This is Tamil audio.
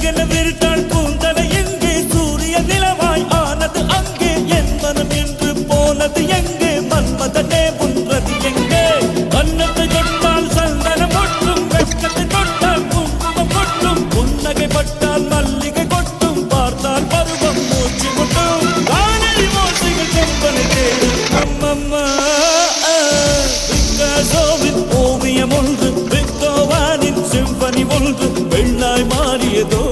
என விரித்தாள் பூந்தலை எங்கே சூரிய நிலவாய் ஆனது அங்கே என் மனம் என்று போனது எங்கே மன்மதனே உன்றது எங்கே கண்ணத்தை தொட்டால் சந்தனம் கொட்டும் வெட்கத்தை தொட்டால் குங்குமம் கொட்டும் புன்னகை பட்டால் மல்லிகை கொட்டும் பார்த்தால் பருவம் மூச்சு கொட்டும் காணல் மோசைகள் செம்பனை தேடும் அம்மம்மா பிக்காசோவின் ஓவியம் ஒன்று பெத்தோவானின் சிம்பனி ஒன்று வெள்ளாய் மாறியதோ